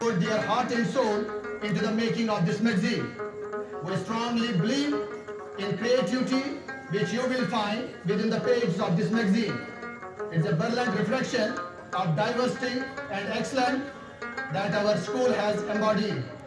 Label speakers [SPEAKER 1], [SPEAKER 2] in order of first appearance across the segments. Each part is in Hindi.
[SPEAKER 1] Put their heart and soul into the making of this magazine. We strongly believe in creativity which you will find within the pages of this magazine. It's a brilliant reflection of diversity and excellence that our school has embodied.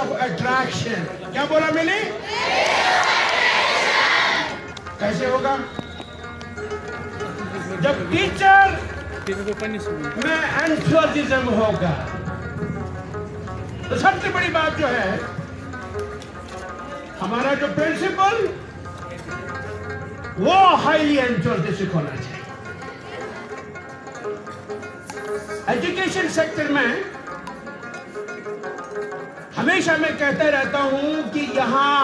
[SPEAKER 2] Of attraction. क्या बोला मैंने? कैसे होगा? जब टीचर में एंथुसियाज्म होगा। तो सबसे बड़ी बात जो है, हमारा जो प्रिंसिपल वो हाईली एंथुसियास्टिक होना चाहिए। एजुकेशन सेक्टर में हमेशा मैं कहता रहता हूं कि यहां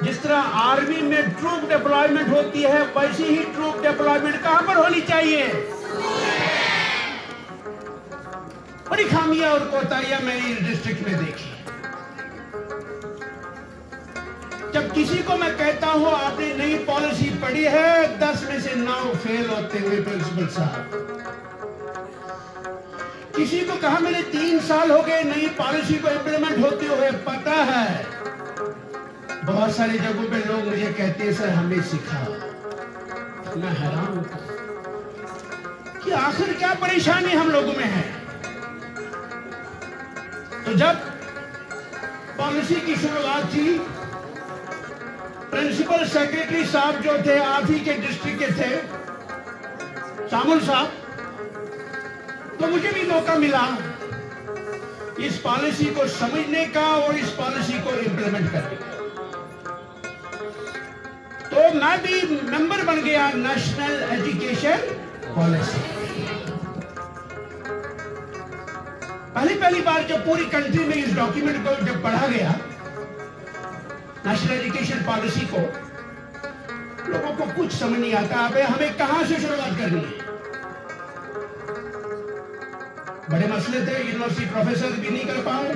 [SPEAKER 2] जिस तरह आर्मी में ट्रूप डिप्लॉयमेंट होती है, वैसी ही ट्रूप डिप्लॉयमेंट कहां पर होनी चाहिए? बड़ी खामियां और कोताहियां मैंने इस डिस्ट्रिक्ट में देखी। जब किसी को मैं कहता हूं आपने नई पॉलिसी पढ़ी है, 10 में से 9 फेल होते हुए प्रिंसिपल साहब। किसी को कहा मैंने 3 साल हो गए नई पॉलिसी को इंप्लीमेंट होते हुए, पता है बहुत सारी जगहों पे लोग मुझे कहते हैं सर हमें सिखा। मैं हैरान होता कि आखिर क्या परेशानी हम लोगों में है। तो जब पॉलिसी की शुरुआत थी, प्रिंसिपल सेक्रेटरी साहब जो थे आप ही के डिस्ट्रिक्ट के थे, शामुल साहब, तो मुझे भी मौका मिला इस पॉलिसी को समझने का और इस पॉलिसी को इंप्लीमेंट करने का। तो मैं भी मेंबर बन गया नेशनल एजुकेशन पॉलिसी। पहली बार जब पूरी कंट्री में इस डॉक्यूमेंट को जब पढ़ा गया, नेशनल एजुकेशन पॉलिसी को, लोगों को कुछ समझ नहीं आता अबे हमें कहां से शुरुआत करनी है। बड़े मसले थे, यूनिवर्सिटी प्रोफेसर भी नहीं कर पाए,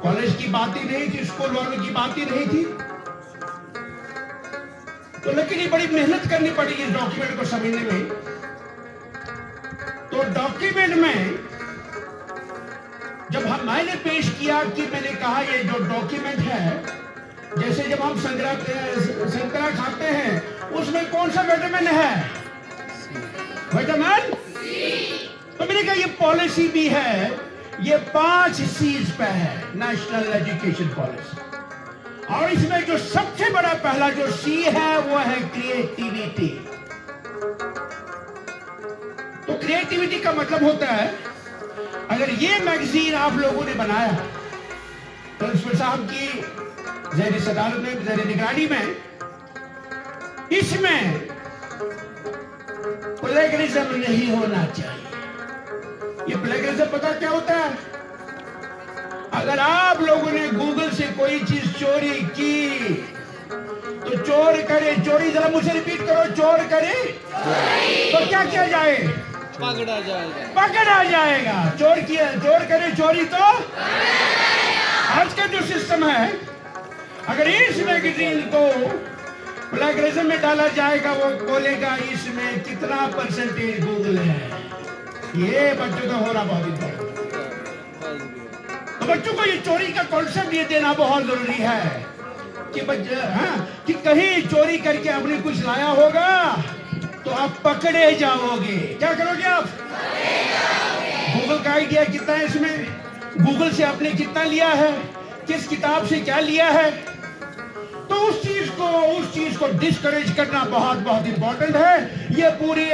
[SPEAKER 2] कॉलेज की बात ही नहीं थी, स्कूल वालों की बात ही नहीं थी। तो लेकिन ये बड़ी मेहनत करनी पड़ी इस डॉक्यूमेंट को समझने में। तो डॉक्यूमेंट में जब मैंने पेश किया कि मैंने कहा ये जो डॉक्यूमेंट है, जैसे जब हम संतरा खाते हैं उसमें कौन सा विटामिन है? Vitamin C. तो मैंने कहा ये पॉलिसी भी है, ये 5 C's पे है, नेशनल एजुकेशन पॉलिसी। और इसमें जो सबसे बड़ा पहला जो C है वो है क्रिएटिविटी। तो क्रिएटिविटी का मतलब होता है, अगर ये मैगजीन आप लोगों ने बनाया प्रिंसिपल साहब की ज़ेर सदारत में, ज़ेर निगरानी में, इसमें प्लेगरिज्म नहीं होना चाहिए। ये प्लेगरिज्म पता क्या होता है? अगर आप लोगों ने गूगल से कोई चीज चोरी की तो चोर करे चोरी, जरा मुझसे रिपीट करो, चोर करे तो क्या किया जाए?
[SPEAKER 3] पकड़ा जाएगा।
[SPEAKER 2] पकड़ा जाएगा। चोर करे चोरी तो आज का जो सिस्टम है, अगर इस मैगजीन को प्लेगरिज्म में डाला जाएगा, वो बोलेगा इसमें कितना परसेंटेज गूगल है। ये बच्चों का हो रहा बहुत इंपॉर्टेंट। तो बच्चों को ये चोरी का कॉन्सेप्ट ये देना बहुत जरूरी है कि बच्चे कि कहीं चोरी करके आपने कुछ लाया होगा तो आप पकड़े जाओगे। क्या करोगे आप? गूगल का आइडिया कितना है इसमें? गूगल से आपने कितना लिया है, किस किताब से क्या लिया है? तो उस चीज को डिस्करेज करना बहुत बहुत इंपॉर्टेंट है। ये पूरे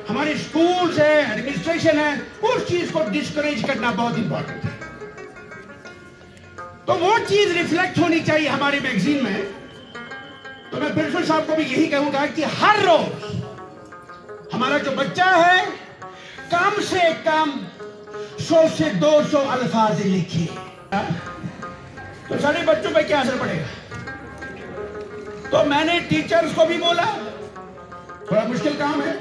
[SPEAKER 2] हमारे स्कूल्स है, एडमिनिस्ट्रेशन है, उस चीज को डिस्करेज करना बहुत इंपॉर्टेंट है। तो वो चीज रिफ्लेक्ट होनी चाहिए हमारी मैगजीन में। तो मैं प्रिंसिपल साहब को भी यही कहूंगा कि हर रोज हमारा जो बच्चा है कम से कम 100 से 200 अल्फाज लिखिए। तो सारे बच्चों पे क्या असर पड़ेगा? तो मैंने टीचर्स को भी बोला, थोड़ा मुश्किल काम है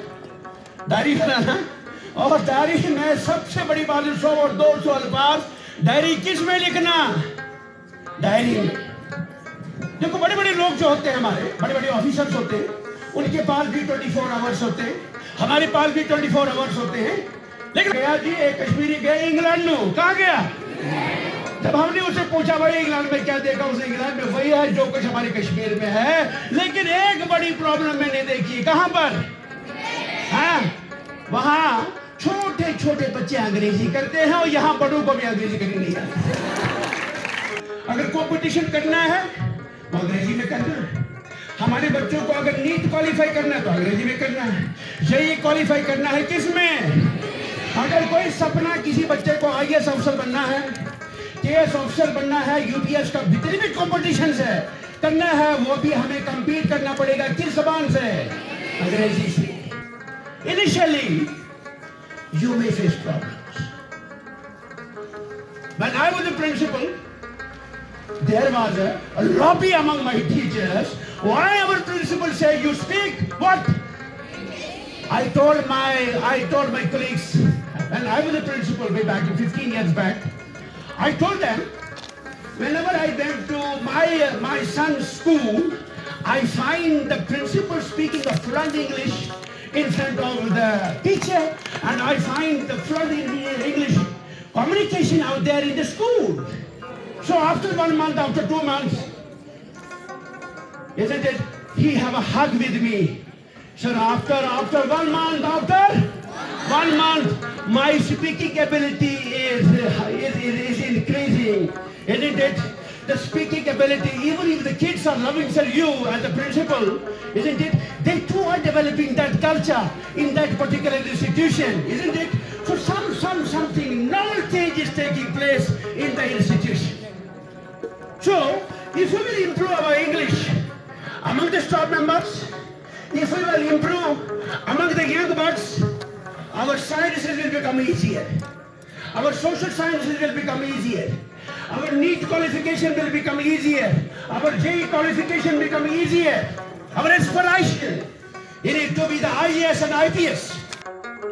[SPEAKER 2] डायरी बनाना, और डायरी में सबसे बड़ी बात 100 और 200 अल्फाज डायरी किस में लिखना? डायरी में। देखो बड़े बड़े लोग जो होते हैं, हमारे बड़े बड़े ऑफिसर्स होते हैं, उनके पास भी 24 आवर्स होते हैं, हमारे पास भी 24 आवर्स होते हैं। लेकिन गया जी एक कश्मीरी गया इंग्लैंड में, कहा गया? जब हमने उसे पूछा भाई इंग्लैंड में क्या देखा, उसे इंग्लैंड में वही है जो कुछ हमारे कश्मीर में है। लेकिन एक बड़ी प्रॉब्लम मैंने देखी, कहां पर? हाँ, वहां छोटे छोटे बच्चे अंग्रेजी करते हैं और यहां बड़ों को भी अंग्रेजी करनी नहीं आती। अगर कंपटीशन करना है तो अंग्रेजी में करना है। हमारे बच्चों को अगर नीट क्वालिफाई करना है तो अंग्रेजी में करना है। जेईई क्वालिफाई करना है किस में? अगर कोई सपना किसी बच्चे को आईएएस अफसर बनना है, केएस अफसर बनना है, यूपीएस का जितने भी कॉम्पिटिशन है करना है, वो भी हमें compete करना पड़ेगा किस जबान से? अंग्रेजी से। Initially, you may face problems. When I was a principal, there was a lobby among my teachers. Why our principal said you speak what? I told my colleagues, and I was a principal way back 15 years back. I told them, whenever I went to my son's school, I find the principal speaking a fluent English in front of the teacher, and I find the fluent English communication out there in the school. So after 1 month, after 2 months, isn't it? He have a hug with me. So after 1 month, my speaking ability is increasing, isn't it? The speaking ability, even if the kids are loving you as a principal, isn't it? They too are developing that culture in that particular institution, isn't it? So something novel change is taking place in the institution. So if we will improve our English among the staff members, if we will improve among the young buds, our sciences will become easier. Our social sciences will become easier. Our NEET qualification will become easier. Our JEE qualification will become easier. Our aspiration is to be the IAS and IPS.